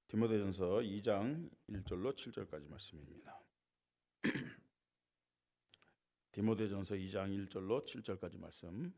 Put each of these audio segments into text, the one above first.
디모데전서 2장 1절로 7절까지 말씀입니다. 디모데전서 2장 1절로 7절까지 말씀.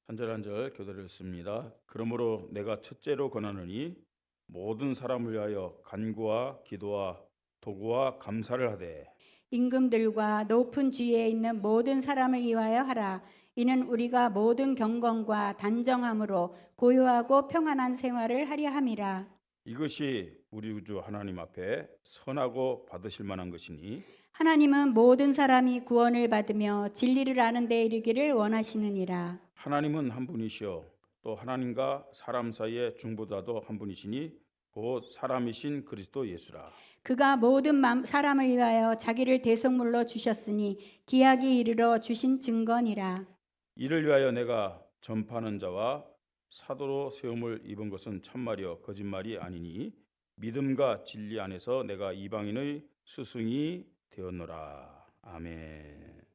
한 절 한 절 교대를 읽습니다. 그러므로 내가 첫째로 권하노니 모든 사람을 위하여 간구와 기도와 도구와 감사를 하되 임금들과 높은 지위에 있는 모든 사람을 위하여 하라. 이는 우리가 모든 경건과 단정함으로 고요하고 평안한 생활을 하려 함이라. 이것이 우리 주 하나님 앞에 선하고 받으실 만한 것이니 하나님은 모든 사람이 구원을 받으며 진리를 아는 데 이르기를 원하시느니라. 하나님은 한 분이시요 또 하나님과 사람 사이의 중보자도 한 분이시니 곧 사람이신 그리스도 예수라. 그가 모든 사람을 위하여 자기를 대속물로 주셨으니 기약이 이르러 주신 증거니라. 이를 위하여 내가 전파하는 자와 사도로 세움을 입은 것은 참말이요 거짓말이 아니니 믿음과 진리 안에서 내가 이방인의 스승이 되었노라. 아멘.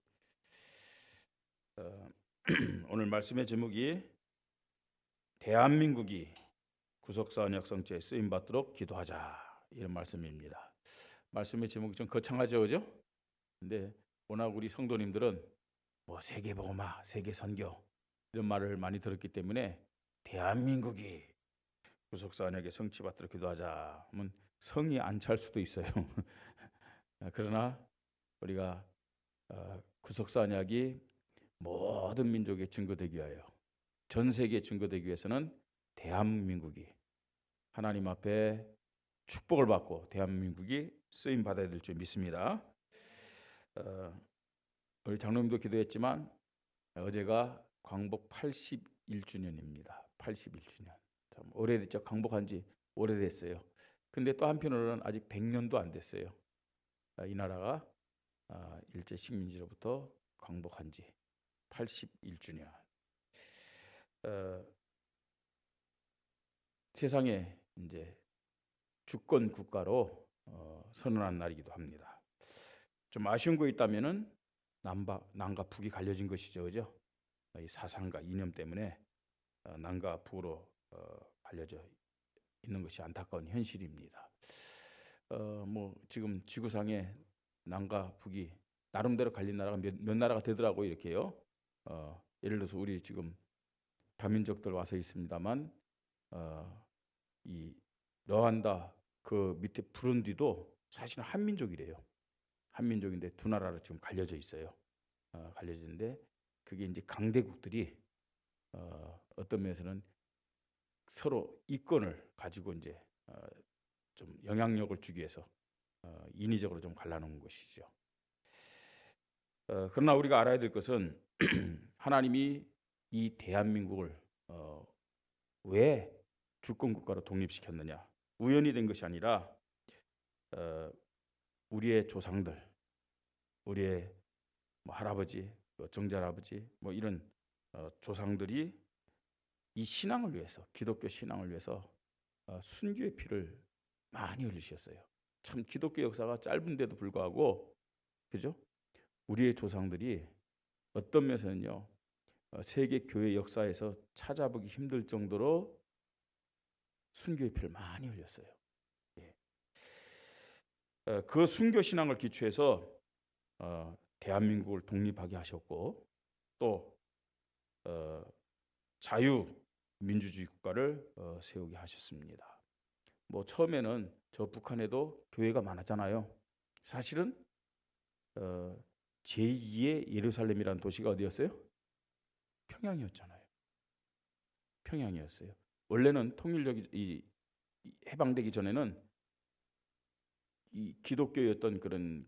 오늘 말씀의 제목이 대한민국이 구속사 언약성체에 쓰임 받도록 기도하자, 이런 말씀입니다. 말씀의 제목이 좀 거창하죠, 그죠? 근데 워낙 우리 성도님들은 뭐 세계복음화, 세계선교 이런 말을 많이 들었기 때문에 대한민국이 구속사 언약에 성취 받도록 기도하자 하면 성이 안 찰 수도 있어요. 그러나 우리가 구속사 언약이 모든 민족에 증거되기 위하여, 전 세계에 증거되기 위해서는 대한민국이 하나님 앞에 축복을 받고 대한민국이 쓰임 받아야 될 줄 믿습니다. 우리 장로님도 기도했지만 어제가 광복 81주년입니다. 81주년. 참 오래됐죠. 광복한 지 오래됐어요. 근데 또 한편으로는 아직 100년도 안 됐어요. 이 나라가 일제 식민지로부터 광복한 지 81주년. 세상에 이제 주권 국가로 선언한 날이기도 합니다. 좀 아쉬운 거 있다면은 남과 북이 갈려진 것이죠, 그죠? 이 사상과 이념 때문에 남과 북으로 갈려져 있는 것이 안타까운 현실입니다. 뭐 지금 지구상에 남과 북이 나름대로 갈린 나라가 몇 나라가 되더라고 이렇게요. 예를 들어서 우리 지금 다민족들 와서 있습니다만 이 르완다 그 밑에 부룬디도 사실은 한민족이래요. 한민족인데 두 나라로 지금 갈려져 있어요. 갈려지는데 그게 이제 강대국들이 어떤 면에서는 서로 이권을 가지고 이제 좀 영향력을 주기 위해서 인위적으로 좀 갈라놓은 것이죠. 그러나 우리가 알아야 될 것은 하나님이 이 대한민국을 왜 주권국가로 독립시켰느냐, 우연히 된 것이 아니라 우리의 조상들, 우리의 뭐 할아버지, 정잘아버지 뭐 이런 조상들이 이 신앙을 위해서, 기독교 신앙을 위해서 순교의 피를 많이 흘리셨어요. 참 기독교 역사가 짧은데도 불구하고, 그죠? 우리의 조상들이 어떤 면에서는요, 세계 교회 역사에서 찾아보기 힘들 정도로 순교의 피를 많이 흘렸어요. 예. 그 순교 신앙을 기초해서 대한민국을 독립하게 하셨고, 또 자유민주주의 국가를 세우게 하셨습니다. 뭐 처음에는 저 북한에도 교회가 많았잖아요. 사실은 제2의 예루살렘이라는 도시가 어디였어요? 평양이었잖아요. 평양이었어요. 원래는 통일력이 해방되기 전에는 이 기독교였던 그런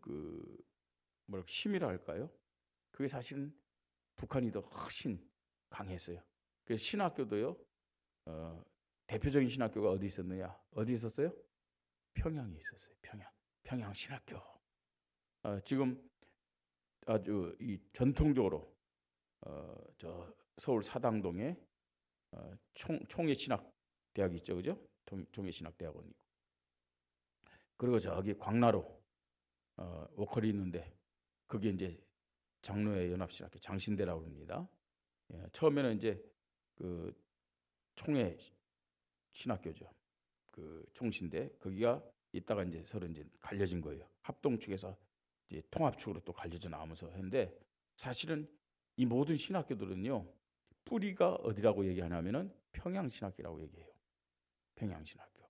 힘이라 할까요? 그게 사실은 북한이 더 훨씬 강했어요. 그래서 신학교도요. 대표적인 신학교가 어디 있었느냐? 어디 있었어요? 평양에 있었어요. 평양 신학교. 지금 아주 이 전통적으로 저 서울 사당동에 총회신학대학이 있죠, 그죠? 총회신학대학원이 있고, 그리고 저기 광나루 워커리 있는데 그게 이제 장로회 연합신학교 장신대라고 합니다. 예, 처음에는 이제 그 총회 신학교죠. 그 총신대 거기가 있다가 이제 서로 이제 갈려진 거예요. 합동 측에서 이제 통합 측으로 또 갈려져 나오면서 했는데 사실은 이 모든 신학교들은요 뿌리가 어디라고 얘기하냐면은 평양 신학교라고 얘기해요. 평양 신학교.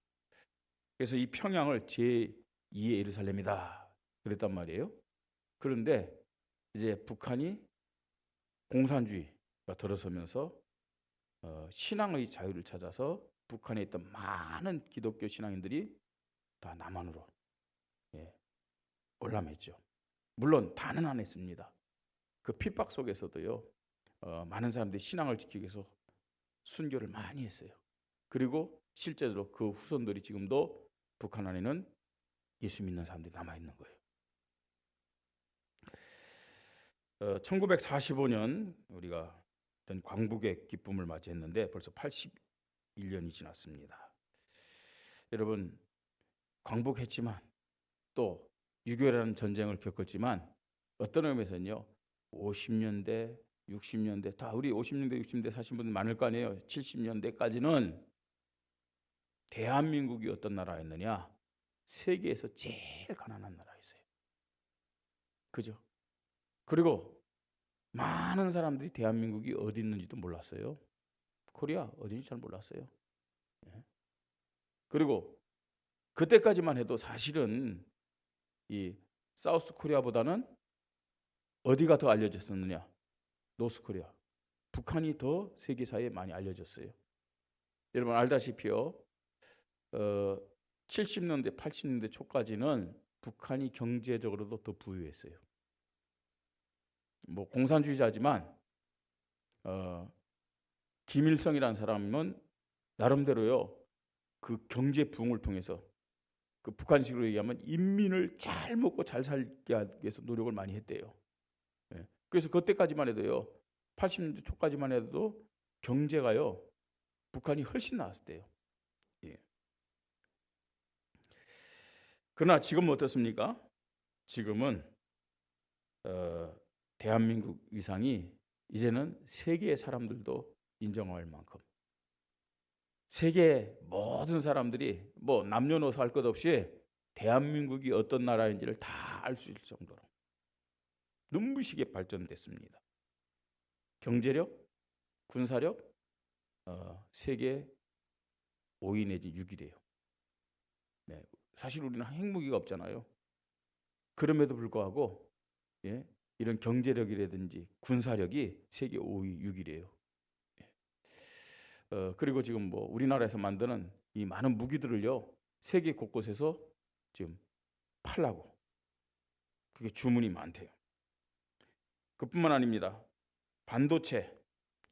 그래서 이 평양을 제2의 예루살렘이다 그랬단 말이에요. 그런데 이제 북한이 공산주의가 들어서면서 신앙의 자유를 찾아서 북한에 있던 많은 기독교 신앙인들이 다 남한으로 올라맸죠. 물론 다는 안 했습니다. 그 핍박 속에서도요 많은 사람들이 신앙을 지키기 위해서 순교를 많이 했어요. 그리고 실제로 그 후손들이 지금도 북한 안에는 예수 믿는 사람들이 남아 있는 거예요. 1945년 우리가 전 광복의 기쁨을 맞이했는데 벌써 81년이 지났습니다. 여러분 광복했지만 또 6.25라는 전쟁을 겪었지만 어떤 의미에서는요 50년대 60년대 다 우리 50년대 60년대 사신 분들 많을 거 아니에요. 70년대까지는 대한민국이 어떤 나라였느냐 세계에서 제일 가난한 나라였어요. 그죠? 그리고 많은 사람들이 대한민국이 어디 있는지도 몰랐어요. 코리아 어딘지 잘 몰랐어요. 그리고 그때까지만 해도 사실은 이 사우스 코리아보다는 어디가 더 알려졌었느냐? 노스 코리아. 북한이 더 세계사에 많이 알려졌어요. 여러분 알다시피요. 70년대, 80년대 초까지는 북한이 경제적으로도 더 부유했어요. 뭐 공산주의자지만 김일성이라는 사람은 나름대로요. 그 경제 부흥을 통해서 그 북한식으로 얘기하면 인민을 잘 먹고 잘 살게 하기 위해서 노력을 많이 했대요. 그래서 그때까지만 해도요. 80년대 초까지만 해도 경제가요. 북한이 훨씬 나았대요. 그러나 지금은 어떻습니까? 지금은 대한민국 위상이 이제는 세계의 사람들도 인정할 만큼 세계 모든 사람들이 뭐 남녀노소 할 것 없이 대한민국이 어떤 나라인지를 다 알 수 있을 정도로 눈부시게 발전됐습니다. 경제력, 군사력 세계 5위 내지 6위래요. 네, 사실 우리는 핵무기가 없잖아요. 그럼에도 불구하고 이런 경제력이라든지 군사력이 세계 5위, 6위래요. 그리고 지금 뭐 우리나라에서 만드는 이 많은 무기들을요 세계 곳곳에서 지금 팔라고 그게 주문이 많대요. 그뿐만 아닙니다. 반도체,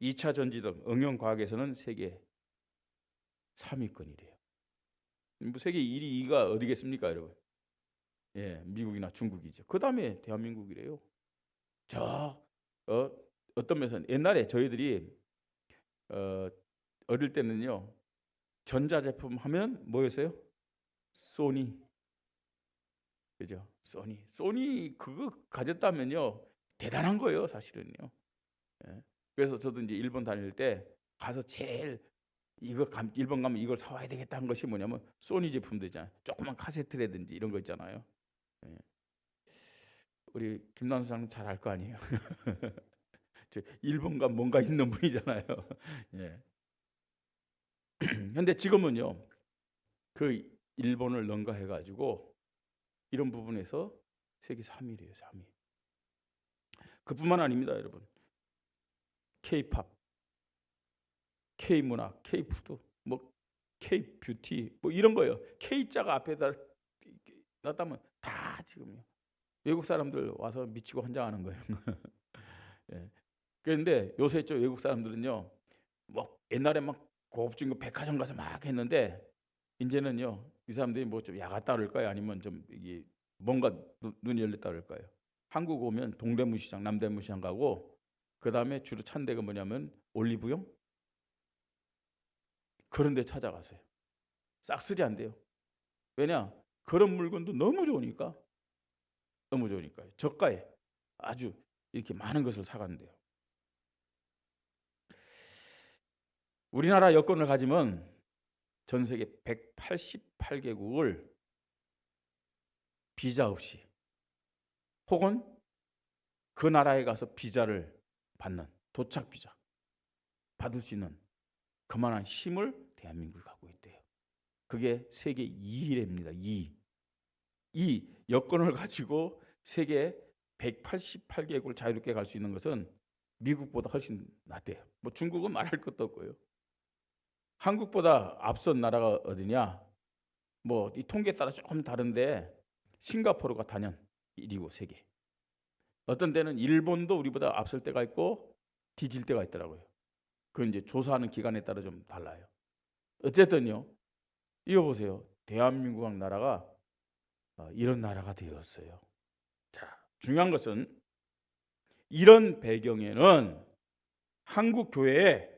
2차 전지 등 응용과학에서는 세계 3위권이래요. 뭐 세계 1위, 2위가 어디겠습니까, 여러분? 미국이나 중국이죠. 그 다음에 대한민국이래요. 어떤 면에서는 옛날에 저희들이 어릴 때는요 전자제품 하면 뭐였어요? 소니, 그죠? 소니 그거 가졌다면요 대단한 거예요, 사실은요. 그래서 저도 이제 일본 다닐 때 가서 제일 일본 가면 이걸 사와야 되겠다 한 것이 뭐냐면 소니 제품들 있잖아요. 조그만 카세트라든지 이런 거 있잖아요. 우리 김남수 장님 잘 알 거 아니에요. 저 일본 가면 뭔가 있는 분이잖아요. 근데 지금은요 그 일본을 능가해가지고 이런 부분에서 세계 3위래요. 3위. 그뿐만 아닙니다, 여러분. K-팝, K-문화, K-푸드, 뭐 K-뷰티 뭐 이런 거예요. K자가 앞에다 놨다면 다 지금요. 외국 사람들 와서 미치고 환장하는 거예요. 그런데 요새 저 외국 사람들은요, 뭐 옛날에 막 고급진 거 백화점 가서 막 했는데 이제는요 이 사람들이 뭐 좀 야갔다 그럴까요? 아니면 좀 이게 뭔가 눈이 열렸다 그럴까요? 한국 오면 동대문시장, 남대문시장 가고 그 다음에 주로 찬 데가 뭐냐면 올리브영 그런 데 찾아가세요. 싹쓸이 안 돼요. 왜냐? 그런 물건도 너무 좋으니까 저가에 아주 이렇게 많은 것을 사간대요. 우리나라 여권을 가지면 전 세계 188개국을 비자 없이 혹은 그 나라에 가서 비자를 받는 도착 비자 받을 수 있는 그만한 힘을 대한민국이 갖고 있대요. 그게 세계 2위입니다. 2위. 이 여권을 가지고 세계 188개국을 자유롭게 갈 수 있는 것은 미국보다 훨씬 낫대요. 뭐 중국은 말할 것도 없고요. 한국보다 앞선 나라가 어디냐? 뭐 이 통계에 따라 조금 다른데 싱가포르가 단연 1위고 세계. 어떤 데는 일본도 우리보다 앞설 때가 있고 뒤질 때가 있더라고요. 그 이제 조사하는 기간에 따라 좀 달라요. 어쨌든요. 이거 보세요. 대한민국 나라가 이런 나라가 되었어요. 자, 중요한 것은 이런 배경에는 한국 교회의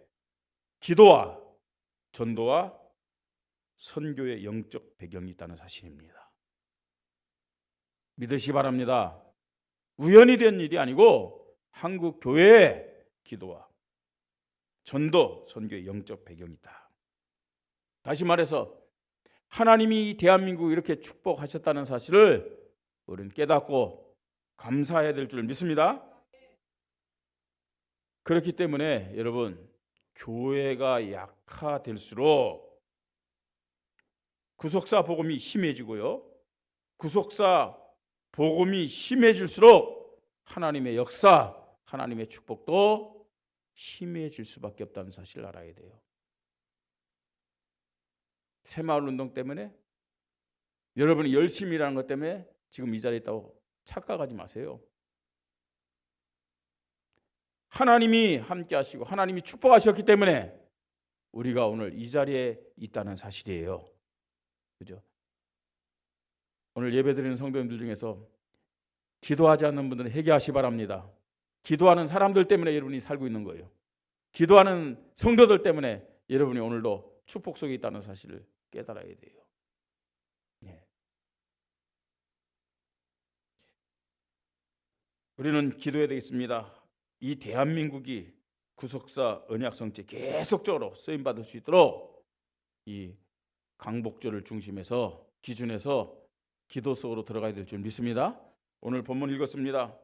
기도와 전도와 선교의 영적 배경이 있다는 사실입니다. 믿으시 바랍니다. 우연히 된 일이 아니고 한국 교회의 기도와 전도, 선교의 영적 배경이 있다. 다시 말해서 하나님이 대한민국을 이렇게 축복하셨다는 사실을 우리는 깨닫고 감사해야 될 줄 믿습니다. 그렇기 때문에 여러분, 교회가 약화될수록 구속사 복음이 심해지고요. 구속사 복음이 심해질수록 하나님의 역사, 하나님의 축복도 심해질 수밖에 없다는 사실을 알아야 돼요. 새마을운동 때문에 여러분이 열심히 일하는 것 때문에 지금 이 자리에 있다고 착각하지 마세요. 하나님이 함께 하시고 하나님이 축복하셨기 때문에 우리가 오늘 이 자리에 있다는 사실이에요. 그죠? 오늘 예배드리는 성도님들 중에서 기도하지 않는 분들은 회개하시 바랍니다. 기도하는 사람들 때문에 여러분이 살고 있는 거예요. 기도하는 성도들 때문에 여러분이 오늘도 축복 속에 있다는 사실을 깨달아야 돼요. 예. 우리는 기도해야 되겠습니다. 이 대한민국이 구속사 언약성체 계속적으로 쓰임받을 수 있도록 이 강복절을 중심해서 기준해서 기도 속으로 들어가야 될 줄 믿습니다. 오늘 본문 읽었습니다.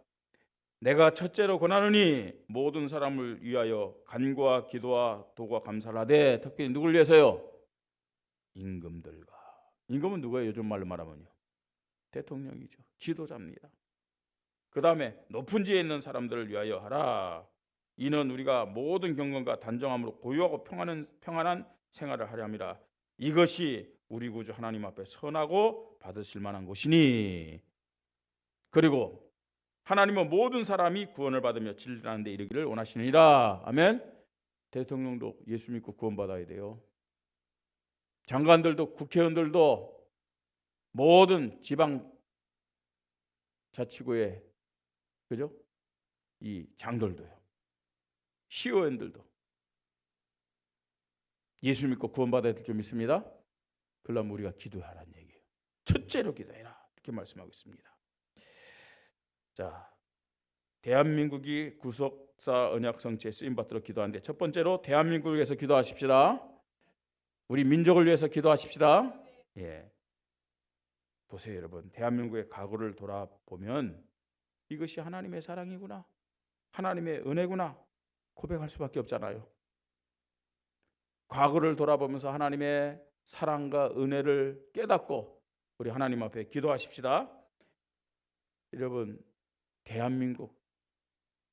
내가 첫째로 권하노니 모든 사람을 위하여 간구와 기도와 도구와 감사를 하되 특별히 누굴 위해서요? 임금들과. 임금은 누구예요? 요즘 말로 말하면요. 대통령이죠. 지도자입니다. 그 다음에 높은 지에 있는 사람들을 위하여 하라. 이는 우리가 모든 경건과 단정함으로 고요하고 평안한 생활을 하려 함이라. 이것이 우리 구주 하나님 앞에 선하고 받으실 만한 것이니. 그리고 하나님은 모든 사람이 구원을 받으며 진리라는 데 이르기를 원하시느니라. 아멘. 대통령도 예수 믿고 구원받아야 돼요. 장관들도 국회의원들도 모든 지방 자치구의 그죠? 이 장들도요. 시의원들도 예수 믿고 구원받아야 될 줄 믿습니다. 그러면 우리가 기도하라는 얘기예요. 첫째로 기도해라. 이렇게 말씀하고 있습니다. 자, 대한민국이 구속사 언약성체에 쓰임받도록 기도하는데 첫 번째로 대한민국을 위해서 기도하십시다. 우리 민족을 위해서 기도하십시다. 예. 보세요, 여러분. 대한민국의 과거를 돌아보면 이것이 하나님의 사랑이구나, 하나님의 은혜구나 고백할 수밖에 없잖아요. 과거를 돌아보면서 하나님의 사랑과 은혜를 깨닫고 우리 하나님 앞에 기도하십시다. 여러분, 대한민국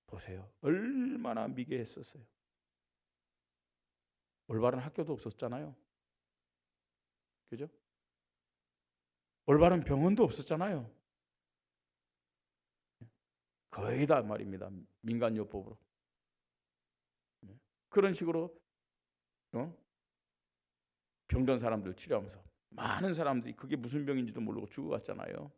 보세요. 얼마나 미개했었어요. 올바른 학교도 없었잖아요. 그죠? 올바른 병원도 없었잖아요. 거의 다 말입니다. 민간요법으로. 그런 식으로 병든 사람들 치료하면서 많은 사람들이 그게 무슨 병인지도 모르고 죽어갔잖아요.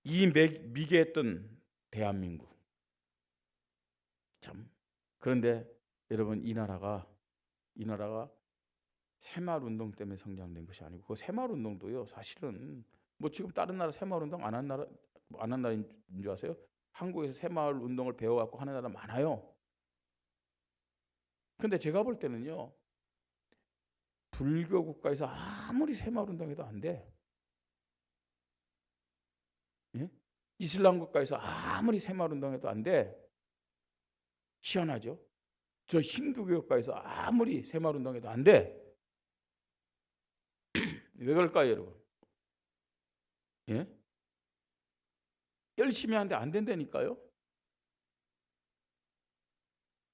이 미개했던 대한민국. 참. 그런데 여러분, 이 나라가 새마을운동 때문에 성장된 것이 아니고, 그 새마을운동도요 사실은 뭐 지금 다른 나라 새마을운동 안 한 나라인 줄 아세요? 한국에서 새마을운동을 배워갖고 하는 나라 많아요. 근데 제가 볼 때는요, 불교 국가에서 아무리 새마을운동해도 안 돼. 예? 이슬람 국가에서 아무리 새마을운동해도 안 돼. 희한하죠? 저 힌두교 국가에서 아무리 새마을운동해도 안 돼. 왜 그럴까요, 여러분? 예? 열심히 하는데 안 된다니까요.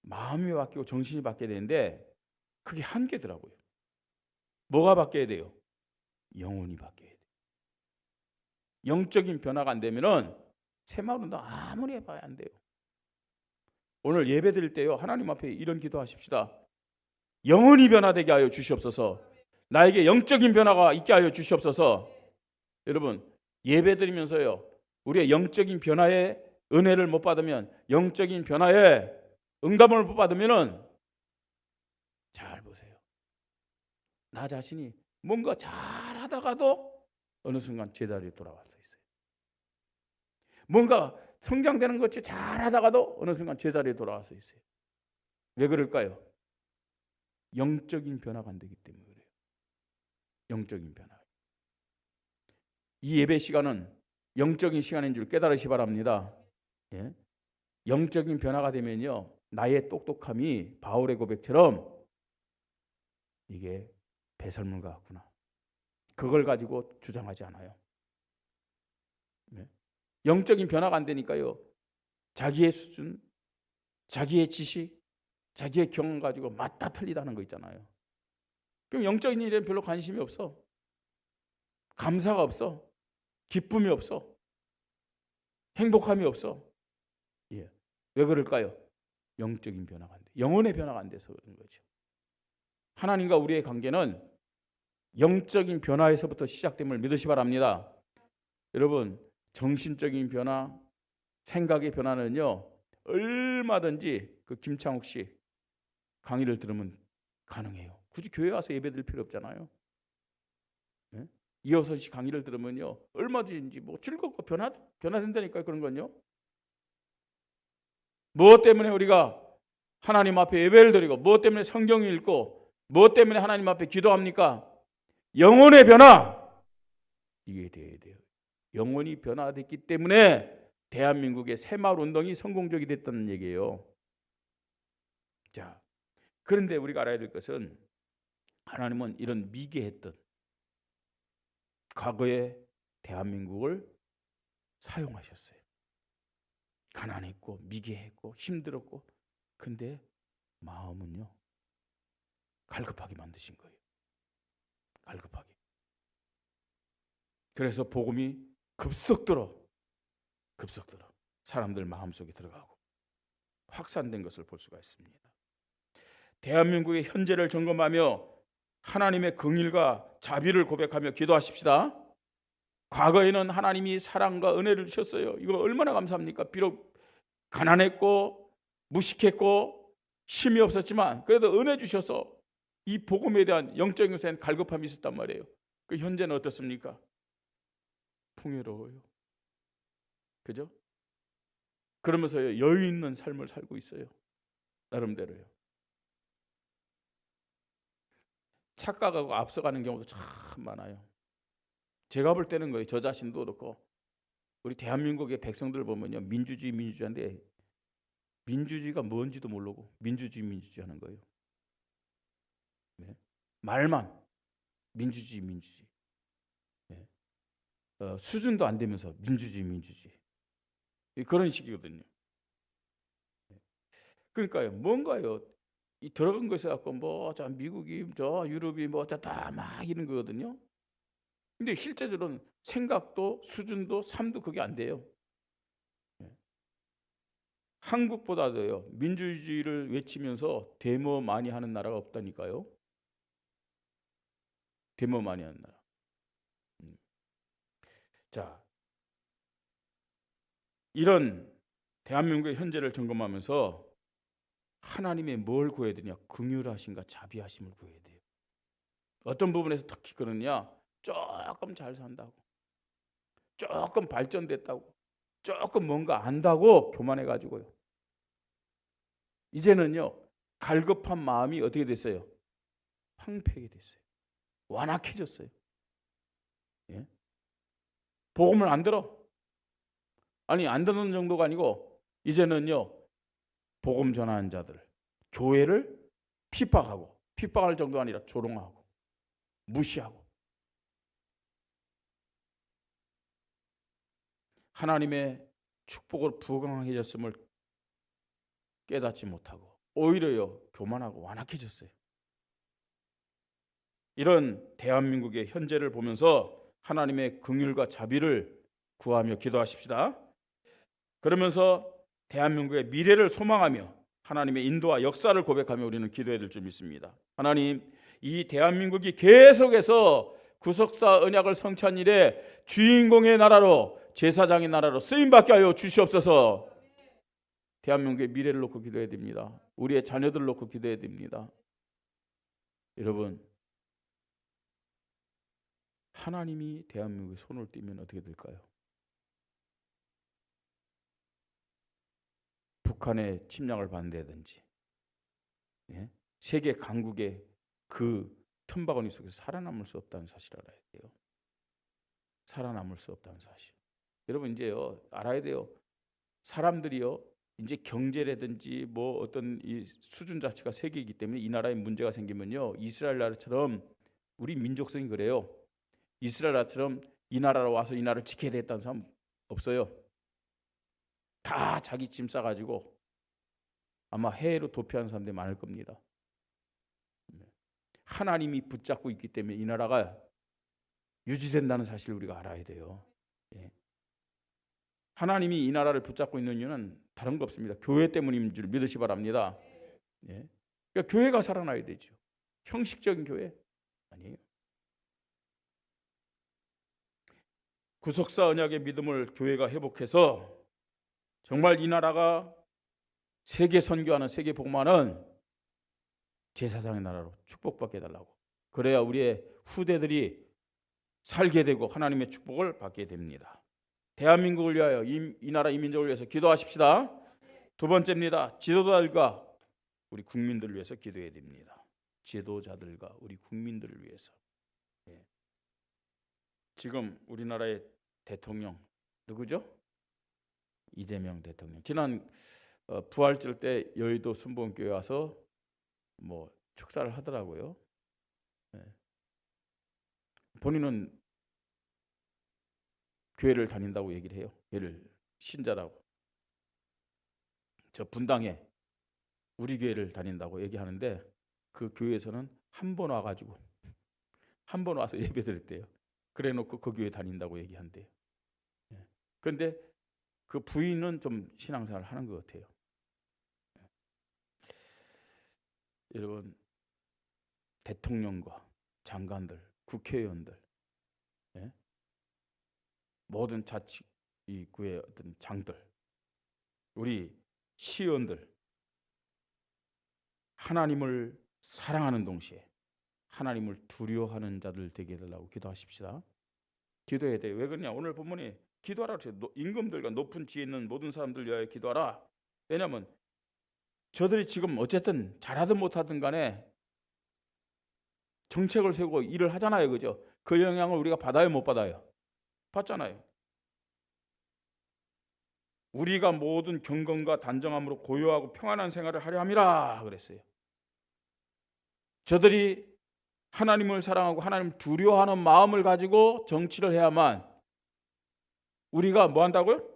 마음이 바뀌고 정신이 바뀌어야 되는데 그게 한계더라고요. 뭐가 바뀌어야 돼요? 영혼이 바뀌어야 돼요. 영적인 변화가 안 되면은 새마을운동 아무리 해봐야 안 돼요. 오늘 예배 드릴 때요, 하나님 앞에 이런 기도하십시다. 영혼이 변화되게 하여 주시옵소서. 나에게 영적인 변화가 있게 하여 주시옵소서. 여러분, 예배 드리면서요, 우리의 영적인 변화의 은혜를 못 받으면, 영적인 변화의 응답을 못 받으면은, 잘 보세요, 나 자신이 뭔가 잘하다가도 어느 순간 제자리에 돌아와서 있어요. 뭔가 성장되는 것이 잘하다가도 어느 순간 제자리에 돌아와서 있어요. 왜 그럴까요? 영적인 변화가 안 되기 때문에 그래요. 영적인 변화. 이 예배 시간은 영적인 시간인 줄 깨달으시 바랍니다. 예? 영적인 변화가 되면요, 나의 똑똑함이 바울의 고백처럼 이게 배설물 같구나, 그걸 가지고 주장하지 않아요. 예? 영적인 변화가 안 되니까요, 자기의 수준, 자기의 지식, 자기의 경험 가지고 맞다 틀리다는 거 있잖아요. 그럼 영적인 일에 별로 관심이 없어. 감사가 없어. 기쁨이 없어. 행복함이 없어. 예. 왜 그럴까요? 영적인 변화가 안 돼. 영혼의 변화가 안 돼서 그런 거죠. 하나님과 우리의 관계는 영적인 변화에서부터 시작됨을 믿으시 바랍니다. 여러분, 정신적인 변화, 생각의 변화는요, 얼마든지 그 김창욱 씨 강의를 들으면 가능해요. 굳이 교회 와서 예배 드릴 필요 없잖아요. 네? 이호선 씨 강의를 들으면요, 얼마든지 뭐 즐겁고 변화된다니까요. 그런 건요. 무엇 때문에 우리가 하나님 앞에 예배를 드리고, 무엇 때문에 성경을 읽고, 무엇 때문에 하나님 앞에 기도합니까? 영혼의 변화, 이게 돼야 돼요. 영혼이 변화됐기 때문에 대한민국의 새마을운동이 성공적이 됐다는 얘기예요. 자, 그런데 우리가 알아야 될 것은, 하나님은 이런 미개했던 과거의 대한민국을 사용하셨어요. 가난했고 미개했고 힘들었고, 근데 마음은요, 갈급하게 만드신 거예요. 갈급하게. 그래서 복음이 급속도로 사람들 마음속에 들어가고 확산된 것을 볼 수가 있습니다. 대한민국의 현재를 점검하며 하나님의 긍휼과 자비를 고백하며 기도하십시다. 과거에는 하나님이 사랑과 은혜를 주셨어요. 이거 얼마나 감사합니까? 비록 가난했고 무식했고 힘이 없었지만 그래도 은혜 주셔서 이 복음에 대한 영적인 것에 대한 갈급함이 있었단 말이에요. 그 현재는 어떻습니까? 풍요로워요. 그죠? 그러면서 여유 있는 삶을 살고 있어요. 나름대로요. 착각하고 앞서가는 경우도 참 많아요. 제가 볼 때는 거예요. 저 자신도 그렇고 우리 대한민국의 백성들 보면요, 민주주의인데 민주주의가 뭔지도 모르고 민주주의 하는 거예요. 네. 말만 민주주의. 네. 수준도 안 되면서 민주주의. 그런 식이거든요. 네. 그러니까요, 뭔가요, 이 들어간 것에 갖고 뭐 저 미국이 저 유럽이 뭐 다 막 이런 거거든요. 근데 실제적으로는 생각도 수준도 삶도 그게 안 돼요. 네. 한국보다도요, 민주주의를 외치면서 데모 많이 하는 나라가 없다니까요. 데모 많이 하는 나라. 자, 이런 대한민국의 현재를 점검하면서 하나님의 뭘 구해야 되냐? 긍휼하심과 자비하심을 구해야 돼요. 어떤 부분에서 특히 그러냐? 조금 잘 산다고, 조금 발전됐다고, 조금 뭔가 안다고 교만해가지고요, 이제는요 갈급한 마음이 어떻게 됐어요? 황폐하게 됐어요. 완악해졌어요. 예? 복음을 안 들어. 아니, 안 듣는 정도가 아니고 이제는요, 복음 전하는 자들, 교회를 핍박할 정도가 아니라 조롱하고 무시하고, 하나님의 축복을 부강해졌음을 깨닫지 못하고 오히려요, 교만하고 완악해졌어요. 이런 대한민국의 현재를 보면서 하나님의 긍휼과 자비를 구하며 기도하십시다. 그러면서 대한민국의 미래를 소망하며 하나님의 인도와 역사를 고백하며 우리는 기도해야 될 줄 믿습니다. 하나님, 이 대한민국이 계속해서 구속사 언약을 성취한 일에 주인공의 나라로, 제사장의 나라로 쓰임받게 하여 주시옵소서. 대한민국의 미래를 놓고 기도해야 됩니다. 우리의 자녀들을 놓고 기도해야 됩니다. 여러분, 하나님이 대한민국에 손을 떼면 어떻게 될까요? 북한의 침략을 반대하든지, 예? 세계 강국의 그 틈바구니 속에서 살아남을 수 없다는 사실을 알아야 돼요. 살아남을 수 없다는 사실. 여러분, 이제요, 알아야 돼요. 사람들이요, 이제 경제라든지 뭐 어떤 이 수준 자체가 세계이기 때문에 이 나라에 문제가 생기면요, 이스라엘 나라처럼, 우리 민족성이 그래요. 이스라엘 나라처럼 이 나라로 와서 이 나라를 지켜야 되겠다는 사람 없어요. 다 자기 짐 싸가지고 아마 해외로 도피하는 사람들이 많을 겁니다. 하나님이 붙잡고 있기 때문에 이 나라가 유지된다는 사실을 우리가 알아야 돼요. 예. 하나님이 이 나라를 붙잡고 있는 이유는 다른 거 없습니다. 교회 때문인 줄 믿으시 바랍니다. 예. 그러니까 교회가 살아나야 되죠. 형식적인 교회 아니에요. 구속사 언약의 믿음을 교회가 회복해서 정말 이 나라가 세계 선교하는, 세계 복음하는 제사장의 나라로 축복받게 해달라고. 그래야 우리의 후대들이 살게 되고 하나님의 축복을 받게 됩니다. 대한민국을 위하여, 이 나라 이민족을 위해서 기도하십시다. 두 번째입니다. 지도자들과 우리 국민들을 위해서 기도해야 됩니다. 지도자들과 우리 국민들을 위해서. 예. 지금 우리나라의 대통령 누구죠? 이재명 대통령. 지난 부활절 때 여의도 순복음교회 와서 뭐 축사를 하더라고요. 예. 본인은 교회를 다닌다고 얘기를 해요. 교회를 신자라고. 저 분당에 우리 교회를 다닌다고 얘기하는데 그 교회에서는 한 번 와가지고 한 번 와서 예배 드렸대요. 그래놓고 그 교회 다닌다고 얘기한대요. 예. 그런데 그 부인은 좀 신앙생활을 하는 것 같아요. 예. 여러분, 대통령과 장관들, 국회의원들, 예? 모든 자치구의 어떤 장들, 우리 시의원들, 하나님을 사랑하는 동시에 하나님을 두려워하는 자들 되게 해달라고 기도하십시다. 기도해야 돼요. 왜 그러냐? 오늘 본문이 기도하라 그랬어요. 임금들과 높은 지혜 있는 모든 사람들 위하여 기도하라. 왜냐하면 저들이 지금 어쨌든 잘하든 못하든 간에 정책을 세우고 일을 하잖아요. 그죠? 그 영향을 우리가 받아요, 못 받아요? 받잖아요. 우리가 모든 경건과 단정함으로 고요하고 평안한 생활을 하려 함이라 그랬어요. 저들이 하나님을 사랑하고 하나님을 두려워하는 마음을 가지고 정치를 해야만 우리가 뭐 한다고요?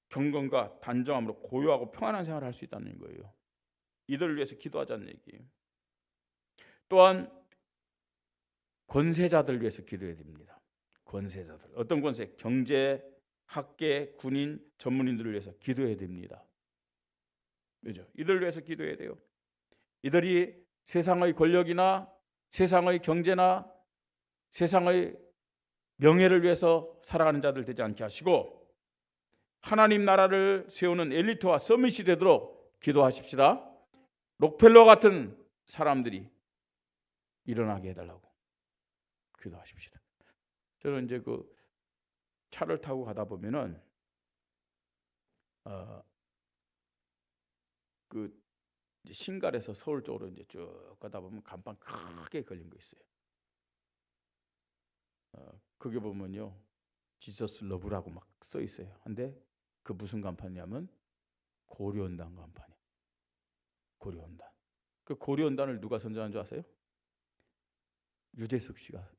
경건과 단정함으로 고요하고 평안한 생활을 할 수 있다는 거예요. 이들을 위해서 기도하자는 얘기예요. 또한 권세자들 위해서 기도해야 됩니다. 권세자들. 어떤 권세? 경제, 학계, 군인, 전문인들을 위해서 기도해야 됩니다. 그죠? 이들을 위해서 기도해야 돼요. 이들이 세상의 권력이나 세상의 경제나 세상의 명예를 위해서 살아가는 자들 되지 않게 하시고 하나님 나라를 세우는 엘리트와 서밋이 되도록 기도하십시다. 록펠러 같은 사람들이 일어나게 해달라고 기도하십시다. 저는 이제 그 차를 타고 가다 보면은 그 이제 신갈에서 서울 쪽으로 이제 쭉 가다 보면 간판 크게 걸린 거 있어요. 그게 보면요, 지저스 러브라고 막 써 있어요. 근데 그 무슨 간판이냐면 고려원단 간판이에요. 고려원단. 그 고려원단을 누가 선전한 줄 아세요? 유재석 씨가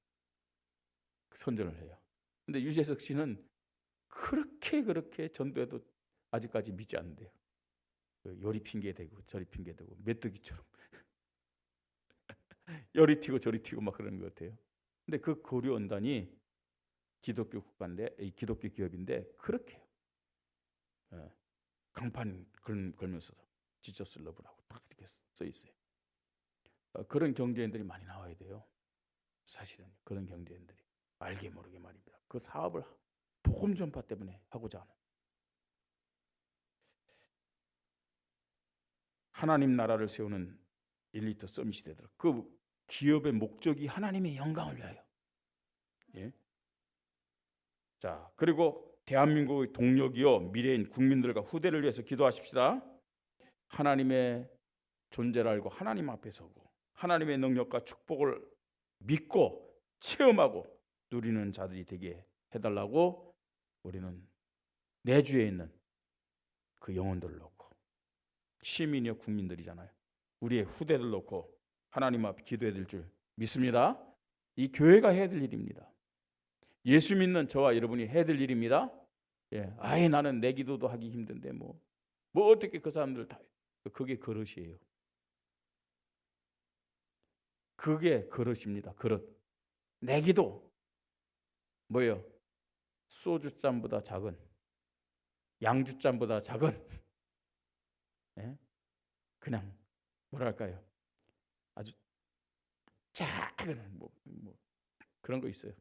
선전을 해요. 근데 유재석 씨는 그렇게 전도해도 아직까지 믿지 않는데요. 요리 핑계 대고 저리 핑계 대고 메뚜기처럼 요리 튀고 저리 튀고 막 그러는 것 같아요. 근데 그 고려원단이 기독교 국가인데, 기독교 기업인데 그렇게 강판 걸면서 지저스 러브라고 딱 이렇게 써 있어요. 그런 경제인들이 많이 나와야 돼요. 사실은 그런 경제인들이 알게 모르게 말입니다. 그 사업을 복음 전파 때문에 하고자 하는, 하나님 나라를 세우는 1리터 서밋이 되더라. 그 기업의 목적이 하나님의 영광을 위하여. 예? 자, 그리고 대한민국의 동력이요 미래인 국민들과 후대를 위해서 기도하십시다. 하나님의 존재를 알고 하나님 앞에 서고 하나님의 능력과 축복을 믿고 체험하고 누리는 자들이 되게 해달라고 우리는 내주에 있는 그 영혼들을 놓고, 시민이요 국민들이잖아요. 우리의 후대를 놓고 하나님 앞에 기도해야 될 줄 믿습니다. 이 교회가 해야 될 일입니다. 예수 믿는 저와 여러분이 해야 될 일입니다. 예, 아예 나는 내 기도도 하기 힘든데 뭐 어떻게 그 사람들 다, 그게 그릇이에요. 그게 그릇입니다. 그릇. 내 기도 뭐예요? 소주잔보다 작은, 양주잔보다 작은, 예? 그냥 뭐랄까요? 아주 작은 뭐 그런 거 있어요.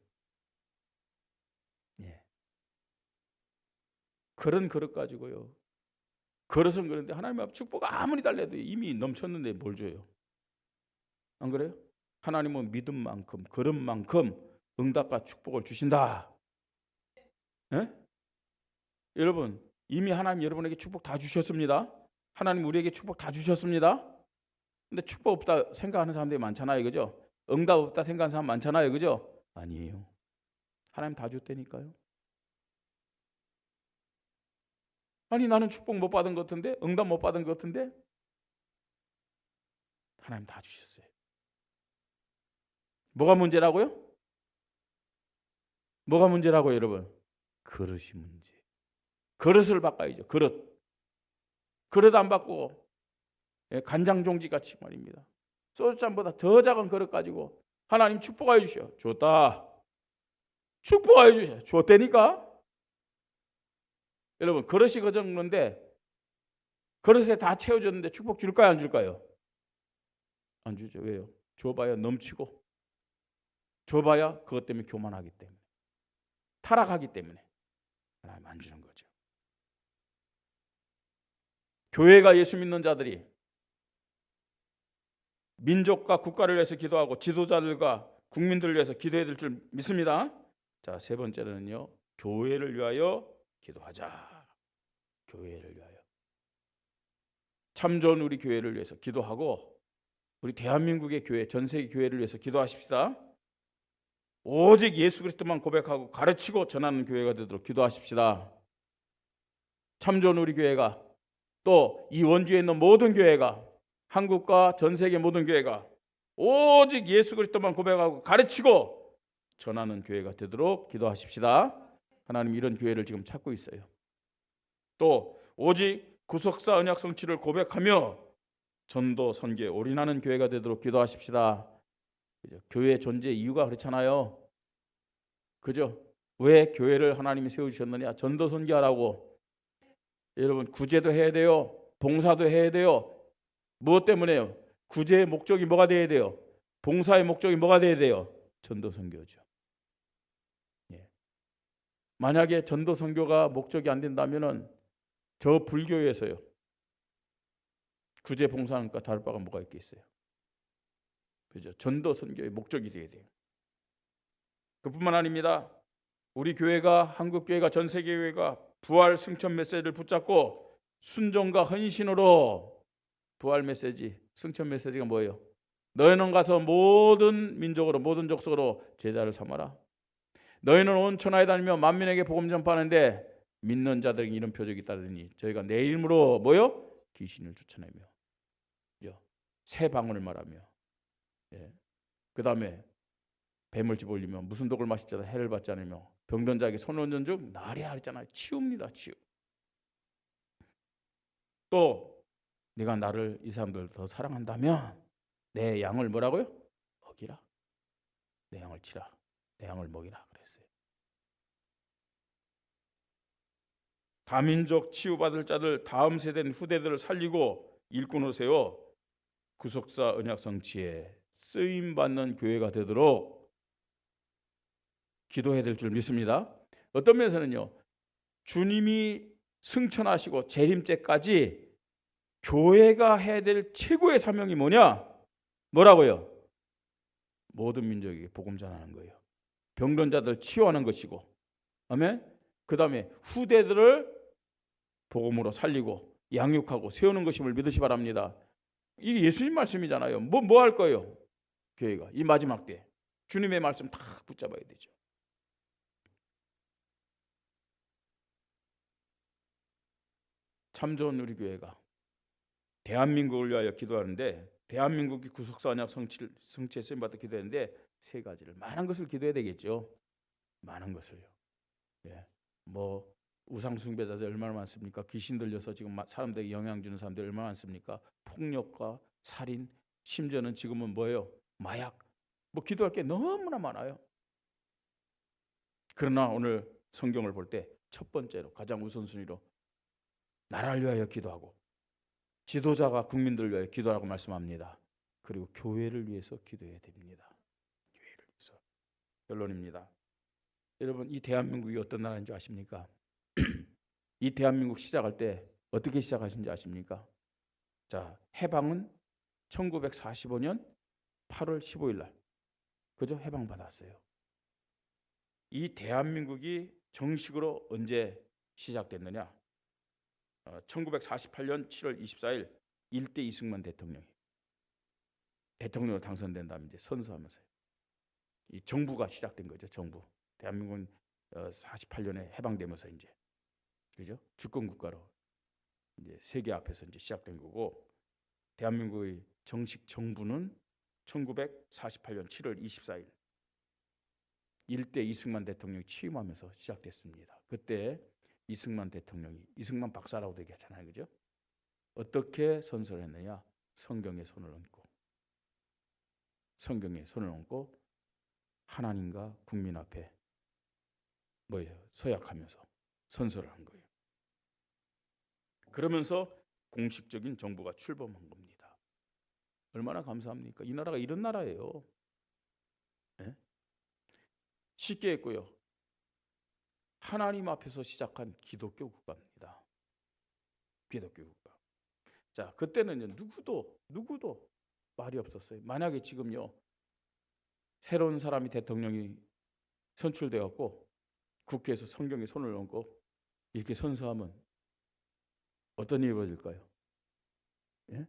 예. 그런 그릇 가지고요. 그릇은 그런데 하나님 앞 축복 아무리 달래도 이미 넘쳤는데 뭘 줘요? 안 그래요? 하나님은 믿음만큼 그릇만큼 응답과 축복을 주신다. 예? 여러분, 이미 하나님 여러분에게 축복 다 주셨습니다. 하나님 우리에게 축복 다 주셨습니다. 근데 축복 없다 생각하는 사람들이 많잖아요. 그죠? 응답 없다 생각하는 사람 많잖아요. 그죠? 아니에요. 하나님 다 줬다니까요. 아니 나는 축복 못 받은 것 같은데, 응답 못 받은 것 같은데, 하나님 다 주셨어요. 뭐가 문제라고요? 뭐가 문제라고요, 여러분? 그릇이 문제. 그릇을 바꿔야죠. 그릇 안 바꾸고 간장 종지 같이 말입니다. 소주잔보다 더 작은 그릇 가지고 하나님 축복하여 주셔. 줬다. 축복하여 주셔. 줬다니까. 여러분, 그릇이 그 정도인데 그릇에 다 채워졌는데 축복 줄까요, 안 줄까요? 안 주죠. 왜요? 줘봐야 넘치고, 줘봐야 그것 때문에 교만하기 때문에, 타락하기 때문에 하나님 안 주는 거죠. 교회가 예수 믿는 자들이 민족과 국가를 위해서 기도하고 지도자들과 국민들을 위해서 기도해야 될 줄 믿습니다. 자, 세 번째는요, 교회를 위하여 기도하자. 교회를 위하여. 참 좋은 우리 교회를 위해서 기도하고, 우리 대한민국의 교회, 전 세계 교회를 위해서 기도하십시다. 오직 예수 그리스도만 고백하고 가르치고 전하는 교회가 되도록 기도하십시다. 참 좋은 우리 교회가, 또 이 원주에 있는 모든 교회가, 한국과 전 세계 모든 교회가 오직 예수 그리스도만 고백하고 가르치고 전하는 교회가 되도록 기도하십시다. 하나님 이런 교회를 지금 찾고 있어요. 또 오직 구속사 언약 성취를 고백하며 전도 선교에 올인하는 교회가 되도록 기도하십시다. 교회 존재 이유가 그렇잖아요. 그죠? 왜 교회를 하나님이 세우셨느냐? 전도 선교하라고. 여러분, 구제도 해야 돼요. 봉사도 해야 돼요. 무엇 때문에요? 구제의 목적이 뭐가 돼야 돼요? 봉사의 목적이 뭐가 돼야 돼요? 전도 선교죠. 예. 만약에 전도 선교가 목적이 안 된다면은 저 불교에서요, 구제 봉사하는 것과 다를 바가 뭐가 있겠어요? 그죠? 전도 선교의 목적이 돼야 돼요. 그뿐만 아닙니다. 우리 교회가, 한국 교회가, 전 세계 교회가 부활 승천 메시지를 붙잡고 순종과 헌신으로 부활 메시지, 승천 메시지가 뭐예요? 너희는 가서 모든 민족으로 모든 족속으로 제자를 삼아라. 너희는 온 천하에 다니며 만민에게 복음 전파하는데 믿는 자들에게 이런 표적이 따르니 저희가 내 이름으로 뭐요? 귀신을 쫓아내며 새 방언을 말하며 그 다음에 뱀을 집어올리며 무슨 독을 마실 자도 해를 받지 않으며 병든 자에게 손을 얹은 즉 나리라 했잖아요. 치웁니다. 치유. 또 네가 나를 이 사람들 더 사랑한다면 내 양을 뭐라고요? 먹이라. 내 양을 치라. 내 양을 먹이라 그랬어요. 다민족 치유받을 자들 다음 세대 후대들을 살리고 일꾼으로 세워 구속사 언약성취에 쓰임받는 교회가 되도록 기도해야 될 줄 믿습니다. 어떤 면에서는요, 주님이 승천하시고 재림 때까지 교회가 해야 될 최고의 사명이 뭐냐? 뭐라고요? 모든 민족에게 복음 전하는 거예요. 병든 자들 치유하는 것이고, 아멘. 그 다음에 후대들을 복음으로 살리고 양육하고 세우는 것임을 믿으시 바랍니다. 이게 예수님 말씀이잖아요. 뭐 할 거예요? 교회가 이 마지막 때 주님의 말씀 다 붙잡아야 되죠. 참 좋은 우리 교회가 대한민국을 위하여 기도하는데 대한민국이 구속사 언약 성취에 쓰임받아 기도했는데 세 가지를 많은 것을 기도해야 되겠죠. 많은 것을요. 뭐 우상 숭배자들 얼마나 많습니까? 귀신 들려서 지금 사람들에게 영향 주는 사람들 얼마나 많습니까? 폭력과 살인, 심지어는 지금은 뭐예요? 마약. 뭐 기도할 게 너무나 많아요. 그러나 오늘 성경을 볼 때 첫 번째로 가장 우선순위로 나라를 위하여 기도하고 지도자가 국민들을 위하여 기도하라고 말씀합니다. 그리고 교회를 위해서 기도해야 됩니다. 교회를 위해서. 결론입니다. 여러분, 이 대한민국이 어떤 나라인지 아십니까? 이 대한민국 시작할 때 어떻게 시작하신지 아십니까? 자, 해방은 1945년 8월 15일 날 그죠? 해방받았어요. 이 대한민국이 정식으로 언제 시작됐느냐? 1948년 7월 24일 일대 이승만 대통령으로 당선된 다음에 이제 선서하면서요. 이 정부가 시작된 거죠. 정부. 대한민국은 48년에 해방되면서 이제 그죠? 주권 국가로 이제 세계 앞에서 이제 시작된 거고 대한민국의 정식 정부는 1948년 7월 24일 일대 이승만 대통령이 취임하면서 시작됐습니다. 그때 이승만 대통령이 이승만 박사라고도 얘기하잖아요. 그죠? 어떻게 선서를 했느냐? 성경에 손을 얹고 하나님과 국민 앞에 서약하면서 선서를 한 거예요. 그러면서 공식적인 정부가 출범한 겁니다. 얼마나 감사합니까? 이 나라가 이런 나라예요. 네? 쉽게 했고요. 하나님 앞에서 시작한 기독교 국가입니다. 기독교 국가. 자, 그때는 누구도 말이 없었어요. 만약에 지금요 새로운 사람이 대통령이 선출돼 갖고 국회에서 성경에 손을 얹고 이렇게 선서하면 어떤 일이 벌어질까요? 예?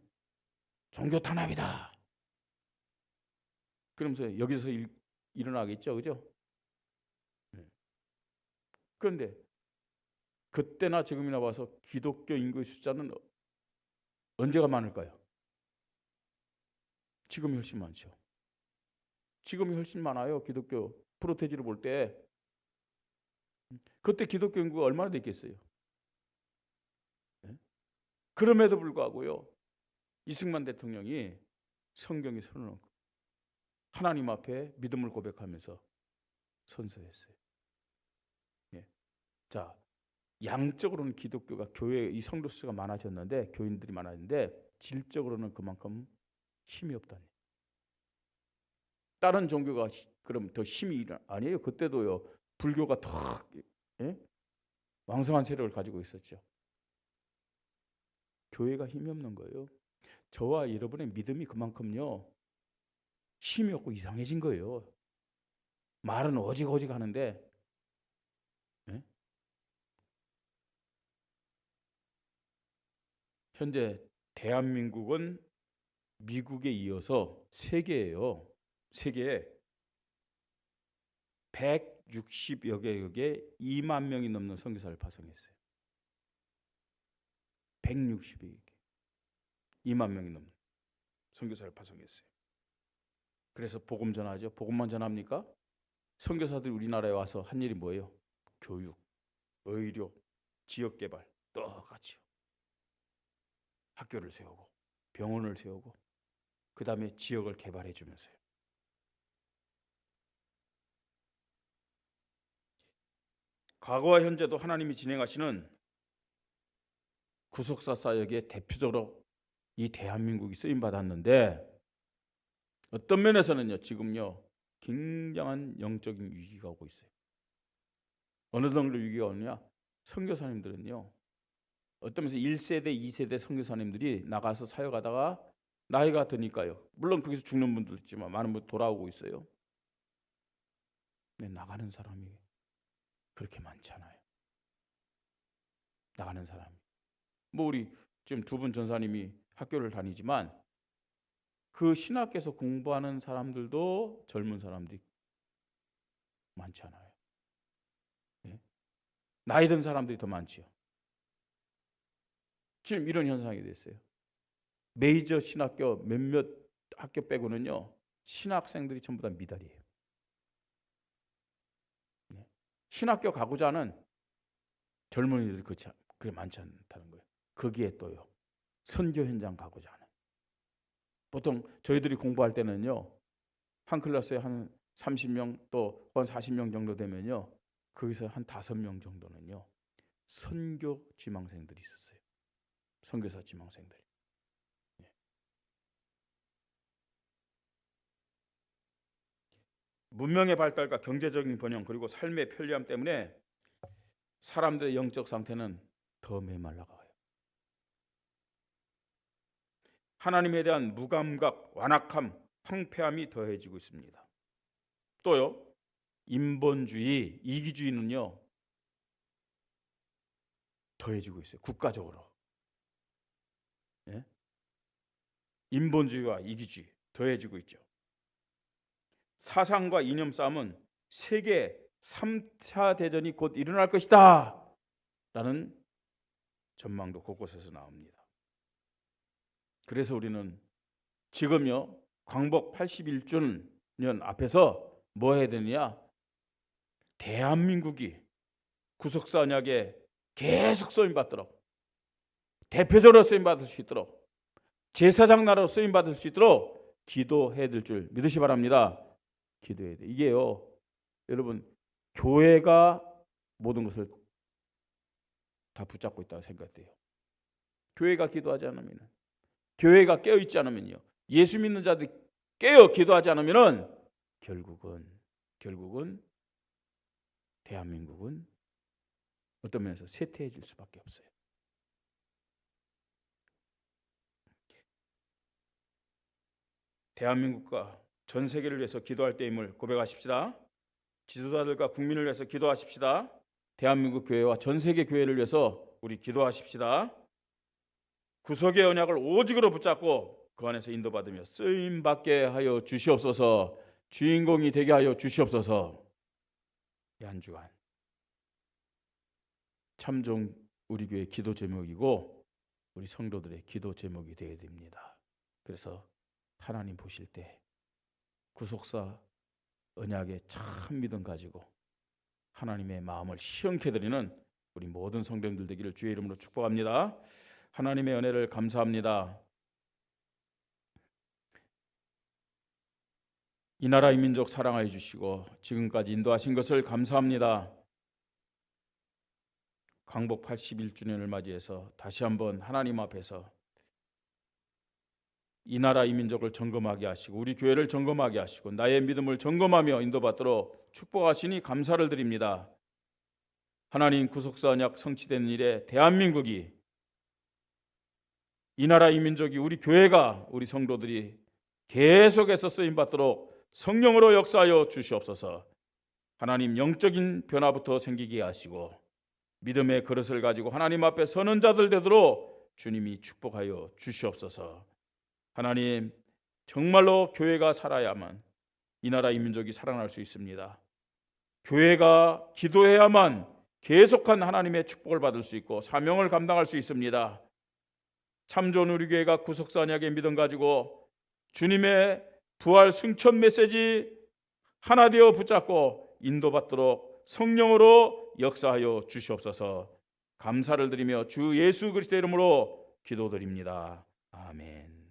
종교 탄압이다. 그러면서 여기서 일어나겠죠, 그죠? 그런데 그때나 지금이나 봐서 기독교 인구의 숫자는 언제가 많을까요? 지금이 훨씬 많죠. 지금이 훨씬 많아요. 기독교 프로테지를 볼 때 그때 기독교 인구가 얼마나 됐겠어요? 네? 그럼에도 불구하고요 이승만 대통령이 성경에 손을 얹고 하나님 앞에 믿음을 고백하면서 선서했어요. 네. 자, 양적으로는 기독교가 교회 이 성도 수가 많아졌는데 교인들이 많아졌는데 질적으로는 그만큼 힘이 없다니. 다른 종교가 그럼 더 힘이 아니에요. 그때도요 불교가 더 왕성한 세력을 가지고 있었죠. 교회가 힘이 없는 거예요. 저와 여러분의 믿음이 그만큼요 힘이 없고 이상해진 거예요. 말은 오직 하는데 현재 대한민국은 미국에 이어서 세계예요. 세계에 160여 개국에 2만 명이 넘는 선교사를 파송했어요. 160여 개, 2만 명이 넘는 선교사를 파송했어요. 그래서 복음 전하죠. 복음만 전합니까? 선교사들이 우리나라에 와서 한 일이 뭐예요? 교육, 의료, 지역개발 똑같이요. 학교를 세우고 병원을 세우고 그 다음에 지역을 개발해 주면서요. 과거와 현재도 하나님이 진행하시는 구속사 사역의 대표적으로 이 대한민국이 쓰임받았는데 어떤 면에서는요, 지금요 굉장한 영적인 위기가 오고 있어요. 어느 정도 위기가 오느냐? 선교사님들은요, 어떤 면에서 1세대, 2세대 선교사님들이 나가서 사역하다가 나이가 드니까요, 물론 거기서 죽는 분도 있지만 많은 분들 돌아오고 있어요. 근데 나가는 사람이 그렇게 많지 않아요. 나가는 사람이. 뭐 우리 지금 두 분 전사님이 학교를 다니지만 그 신학교에서 공부하는 사람들도 젊은 사람들이 많지 않아요. 네? 나이 든 사람들이 더 많지요. 지금 이런 현상이 됐어요. 메이저 신학교 몇몇 학교 빼고는요, 신학생들이 전부 다 미달이에요. 네? 신학교 가고자 하는 젊은이들이 그게 많지 않다는 거예요. 거기에 또요, 선교 현장 가고자 하는. 보통 저희들이 공부할 때는요, 한 클래스에 한 30명 또 한 40명 정도 되면요, 거기서 한 5명 정도는요 선교 지망생들이 있었어요. 선교사 지망생들이. 네. 문명의 발달과 경제적인 번영 그리고 삶의 편리함 때문에 사람들의 영적 상태는 더 메말라가요. 하나님에 대한 무감각, 완악함, 황폐함이 더해지고 있습니다. 또요, 인본주의, 이기주의는요 더해지고 있어요. 국가적으로. 예? 인본주의와 이기주의 더해지고 있죠. 사상과 이념 싸움은 세계 3차 대전이 곧 일어날 것이다 라는 전망도 곳곳에서 나옵니다. 그래서 우리는 지금요 광복 81주년 앞에서 뭐 해야 되느냐? 대한민국이 구속사 언약에 계속 쓰임받도록, 대표적으로 쓰임받을 수 있도록, 제사장 나라로 쓰임받을 수 있도록 기도해야 될 줄 믿으시 바랍니다. 기도해야 돼. 이게요, 여러분, 교회가 모든 것을 다 붙잡고 있다고 생각돼요. 교회가 기도하지 않으면, 교회가 깨어있지 않으면요, 예수 믿는 자들이 깨어 기도하지 않으면 결국은 대한민국은 어떤 면에서 쇠퇴해질 수밖에 없어요. 대한민국과 전 세계를 위해서 기도할 때임을 고백하십시다. 지도자들과 국민을 위해서 기도하십시다. 대한민국 교회와 전 세계 교회를 위해서 우리 기도하십시다. 구속의 언약을 오직으로 붙잡고 그 안에서 인도받으며 쓰임받게 하여 주시옵소서. 주인공이 되게 하여 주시옵소서. 이 한 주간 참종 우리 교회 기도 제목이고 우리 성도들의 기도 제목이 되어야 됩니다. 그래서 하나님 보실 때 구속사 언약에 참 믿음 가지고 하나님의 마음을 시원케 드리는 우리 모든 성도님들 되기를 주의 이름으로 축복합니다. 하나님의 은혜를 감사합니다. 이 나라 이 민족 사랑하여 주시고 지금까지 인도하신 것을 감사합니다. 광복 81주년을 맞이해서 다시 한번 하나님 앞에서 이 나라 이 민족을 점검하게 하시고 우리 교회를 점검하게 하시고 나의 믿음을 점검하며 인도받도록 축복하시니 감사를 드립니다. 하나님 구속사 언약 성취된 일에 대한민국이 이 나라 이 민족이 우리 교회가 우리 성도들이 계속해서 쓰임받도록 성령으로 역사하여 주시옵소서. 하나님 영적인 변화부터 생기게 하시고 믿음의 그릇을 가지고 하나님 앞에 서는 자들 되도록 주님이 축복하여 주시옵소서. 하나님, 정말로 교회가 살아야만 이 나라 이 민족이 살아날 수 있습니다. 교회가 기도해야만 계속한 하나님의 축복을 받을 수 있고 사명을 감당할 수 있습니다. 참 좋은 우리 교회가 구속사 언약의 믿음 가지고 주님의 부활 승천 메시지 하나 되어 붙잡고 인도받도록 성령으로 역사하여 주시옵소서. 감사를 드리며 주 예수 그리스도의 이름으로 기도드립니다. 아멘.